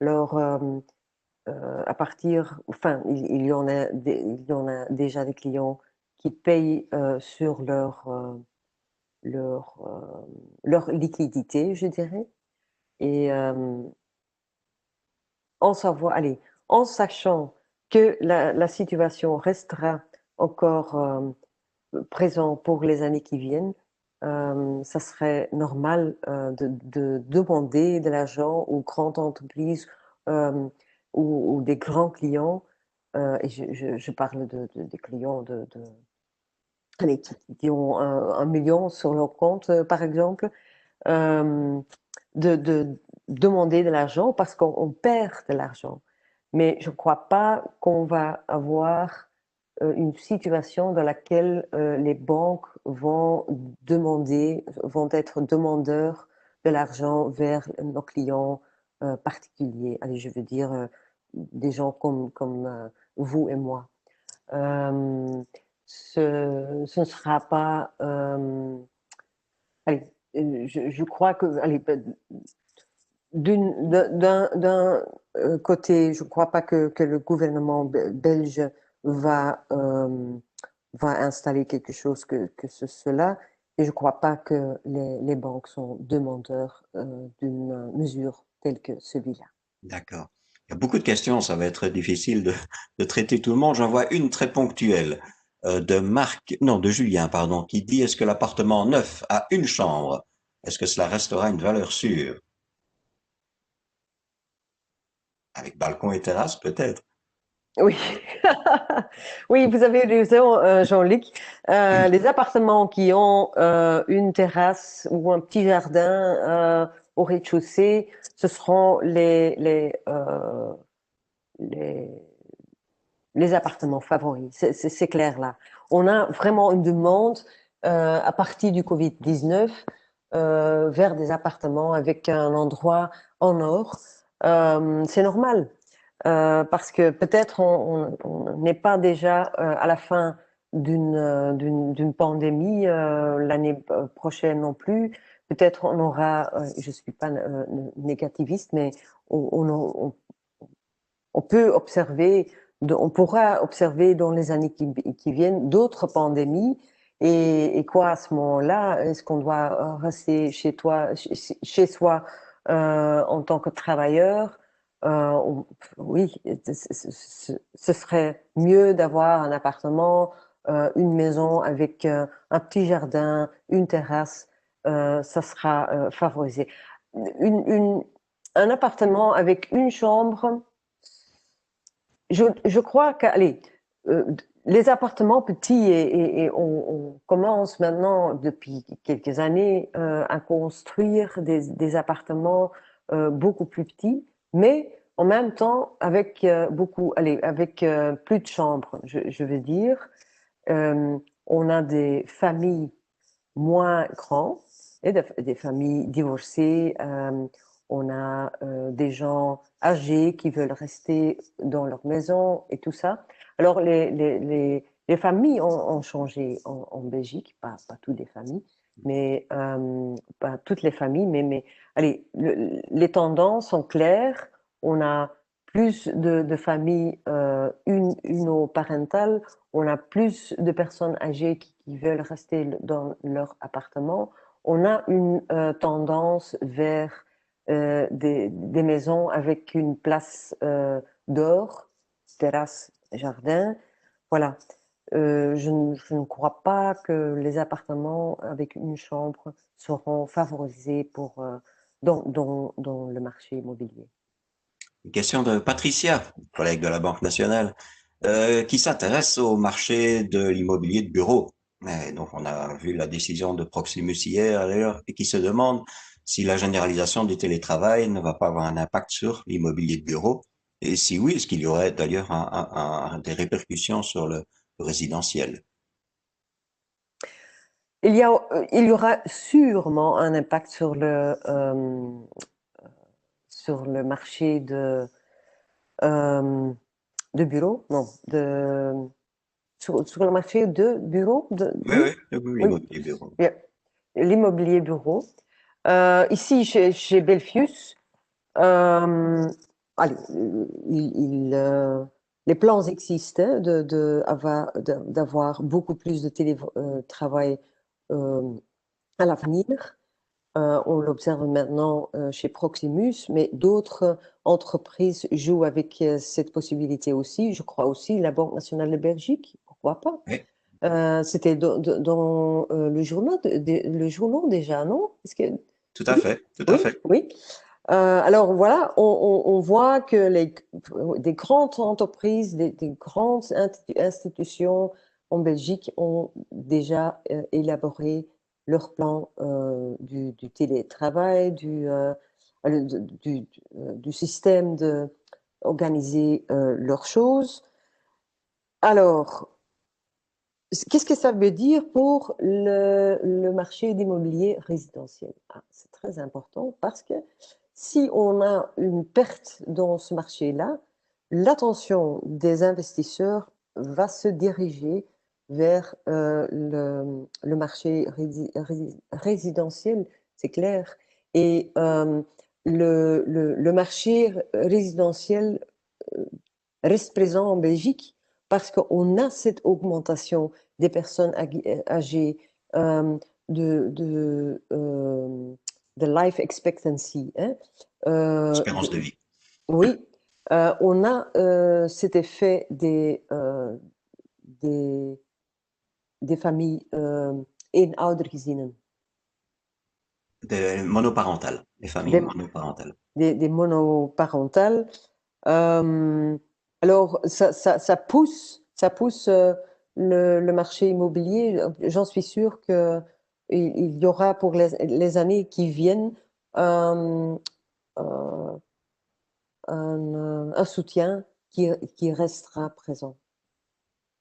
Alors, à partir, enfin, il y en a il y en a déjà des clients qui payent sur leur, leur liquidité, je dirais. Et allez, en sachant que la situation restera encore présente pour les années qui viennent, ça serait normal de demander de l'argent aux grandes entreprises euh, ou des grands clients, et je parle des clients allez, qui ont 1 million sur leur compte, par exemple, euh, de demander de l'argent parce qu'on perd de l'argent. Mais je ne crois pas qu'on va avoir une situation dans laquelle les banques vont être demandeurs de l'argent vers nos clients particuliers. Allez, je veux dire des gens comme vous et moi. Euh, ce ne sera pas. Allez, je crois que, allez, d'un côté, je ne crois pas que le gouvernement belge va, va installer quelque chose que cela, et je ne crois pas que les banques sont demandeurs d'une mesure telle que celui-là. D'accord. Il y a beaucoup de questions, ça va être difficile de traiter tout le monde. J'en vois une très ponctuelle de Marc, non, de Julien, pardon, qui dit, est-ce que l'appartement neuf a une chambre? Est-ce que cela restera une valeur sûre? Avec balcon et terrasse, peut-être. Oui, oui, vous avez raison, Jean-Luc. Les appartements qui ont une terrasse ou un petit jardin au rez-de-chaussée, ce seront les, les appartements favoris. C'est clair là. On a vraiment une demande à partir du Covid-19 vers des appartements avec un endroit en or. C'est normal. Parce que peut-être on n'est pas déjà à la fin d'une pandémie l'année prochaine non plus. Peut-être on aura, je suis pas négativiste, mais on, on peut observer, on pourra observer dans les années qui viennent d'autres pandémies. Et quoi à ce moment-là? Est-ce qu'on doit rester chez soi en tant que travailleur? oui, ce serait mieux d'avoir un appartement, une maison avec un petit jardin, une terrasse, ça sera favorisé. Un appartement avec une chambre, je crois que, allez, les appartements petits et on commence maintenant depuis quelques années à construire des appartements beaucoup plus petits, mais en même temps avec allez, avec plus de chambres, je veux dire. On a des familles moins grands et des familles divorcées. On a des gens âgés qui veulent rester dans leur maison et tout ça. Alors, les familles ont changé en Belgique, pas toutes les familles, mais pas toutes les familles, mais allez, les tendances sont claires. On a plus de familles unoparentales, on a plus de personnes âgées qui veulent rester dans leur appartement. On a une tendance vers des maisons avec une place dehors, terrasse, jardin. Voilà. Je ne crois pas que les appartements avec une chambre seront favorisés dans le marché immobilier. Une question de Patricia, collègue de la Banque nationale, qui s'intéresse au marché de l'immobilier de bureau. Et donc, on a vu la décision de Proximus hier, d'ailleurs, et qui se demande si la généralisation du télétravail ne va pas avoir un impact sur l'immobilier de bureau. Et si oui, est-ce qu'il y aurait d'ailleurs des répercussions sur le résidentiel? Il y aura sûrement un impact sur le marché euh, de bureaux, non, sur le marché de bureaux, Oui, oui, oui, oui, l'immobilier bureau. yeah, l'immobilier bureau. Ici, chez Belfius, allez, les plans existent hein, d'avoir beaucoup plus de télétravail à l'avenir. On l'observe maintenant chez Proximus, mais d'autres entreprises jouent avec cette possibilité aussi. Je crois aussi la Banque nationale de Belgique, pourquoi pas? Oui, C'était dans le journal déjà, non? Est-ce que... tout à Oui, fait, tout à oui, fait. oui. Alors voilà, on voit que des grandes entreprises, des grandes institutions en Belgique ont déjà élaboré leur plan du télétravail, du système de organiser leurs choses. Alors, qu'est-ce que ça veut dire pour le marché d'immobilier résidentiel? C'est très important parce que si on a une perte dans ce marché-là, l'attention des investisseurs va se diriger vers le marché résidentiel, c'est clair. Et le marché résidentiel reste présent en Belgique parce qu'on a cette augmentation des personnes âgées, de life expectancy. Hein, Espérance de vie. oui, on a cet effet des, des familles eenoudergezinnen, Des monoparentales, les familles des, monoparentales. des monoparentales. Euh, alors, ça pousse le marché immobilier. J'en suis sûre que il y aura pour les années qui viennent euh, euh, un soutien qui restera présent.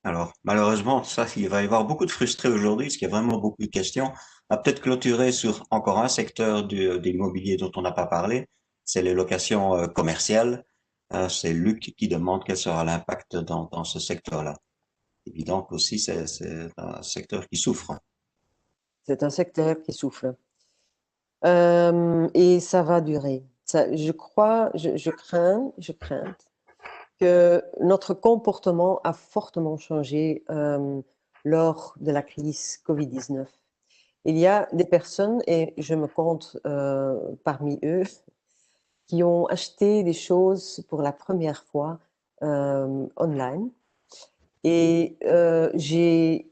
Alors, malheureusement, ça, il va y avoir beaucoup de frustrés aujourd'hui, parce qu'il y a vraiment beaucoup de questions. On va peut-être clôturer sur encore un secteur de l'immobilier dont on n'a pas parlé, c'est les locations commerciales. C'est Luc qui demande quel sera l'impact dans ce secteur-là. Évident qu'aussi, c'est un secteur qui souffre. C'est un secteur qui souffre. Et ça va durer. Je crois, je crains que notre comportement a fortement changé lors de la crise Covid-19. Il y a des personnes, et je me compte parmi eux, qui ont acheté des choses pour la première fois online. Et j'ai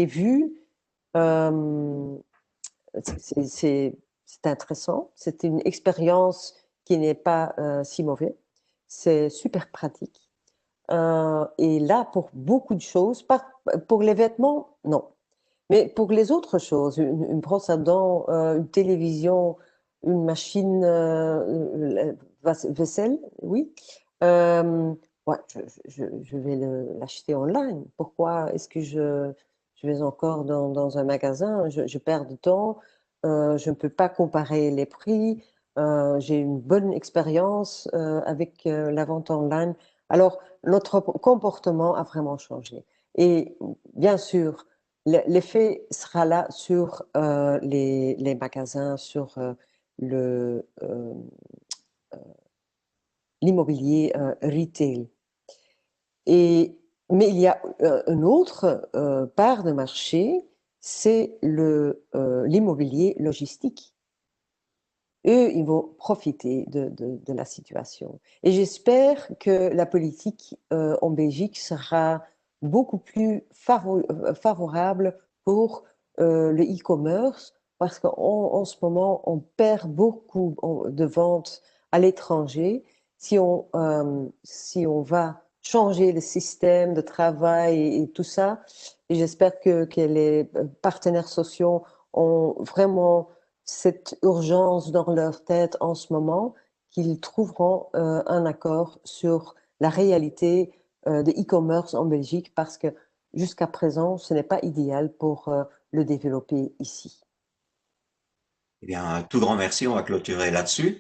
vu, euh, c'est intéressant, c'est une expérience qui n'est pas si mauvaise, c'est super pratique. Et là, pour beaucoup de choses, pas pour les vêtements, non. Mais pour les autres choses, une brosse à dents, une télévision, une machine vaisselle, oui. Euh, ouais, je vais l'acheter online. Pourquoi est-ce que je vais encore dans un magasin? Je perds du temps. Je ne peux pas comparer les prix. J'ai une bonne expérience avec la vente online. Alors, notre comportement a vraiment changé. Et bien sûr, l'effet sera là sur les magasins, sur l'immobilier retail. Et, mais il y a une autre part de marché, c'est l'immobilier logistique. Eux, ils vont profiter de la situation. Et j'espère que la politique en Belgique sera beaucoup plus favorable pour le e-commerce parce qu'en ce moment, on perd beaucoup de ventes à l'étranger. Si on va changer le système de travail et tout ça, et j'espère que les partenaires sociaux ont vraiment cette urgence dans leur tête en ce moment qu'ils trouveront un accord sur la réalité de e-commerce en Belgique parce que jusqu'à présent, ce n'est pas idéal pour le développer ici. Eh bien, un tout grand merci. On va clôturer là-dessus.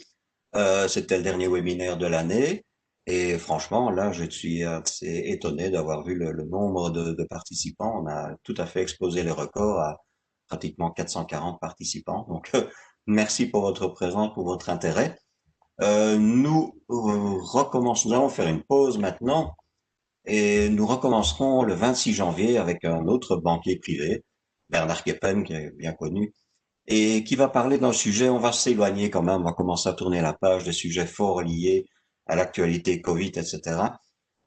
C'était le dernier webinaire de l'année. Et franchement, là, je suis assez étonné d'avoir vu le nombre de participants. On a tout à fait explosé le record à pratiquement 440 participants. Donc, merci pour votre présence, pour votre intérêt. Nous allons faire une pause maintenant et nous recommencerons le 26 janvier avec un autre banquier privé, Bernard Keppen, qui est bien connu, et qui va parler d'un sujet. On va s'éloigner quand même, on va commencer à tourner la page des sujets forts liés à l'actualité Covid, etc.,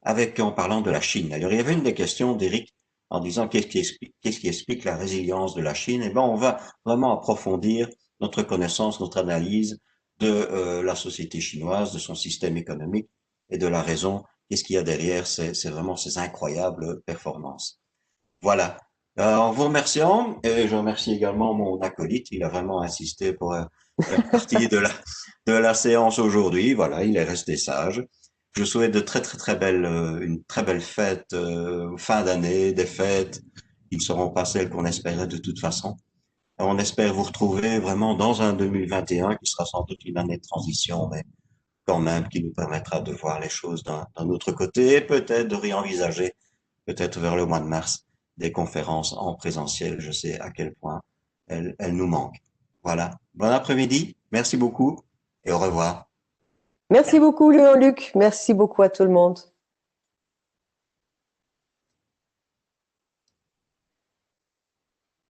en parlant de la Chine. Alors, il y avait une des questions d'Éric en disant qu'est-ce qui explique la résilience de la Chine? Eh ben, on va vraiment approfondir notre connaissance, notre analyse de la société chinoise, de son système économique et de la raison. Qu'est-ce qu'il y a derrière? C'est vraiment ces incroyables performances. Voilà. En vous remerciant, et je remercie également mon acolyte, il a vraiment insisté pour faire partie de la séance aujourd'hui. Voilà, il est resté sage. Je souhaite de très belles, une très belle fête, fin d'année, des fêtes qui ne seront pas celles qu'on espérait de toute façon. On espère vous retrouver vraiment dans un 2021 qui sera sans doute une année de transition, mais quand même qui nous permettra de voir les choses d'un autre côté et peut-être de réenvisager peut-être vers le mois de mars, des conférences en présentiel. Je sais à quel point elles nous manquent. Voilà. Bon après-midi. Merci beaucoup et au revoir. Merci beaucoup, Léon-Luc. Merci beaucoup à tout le monde.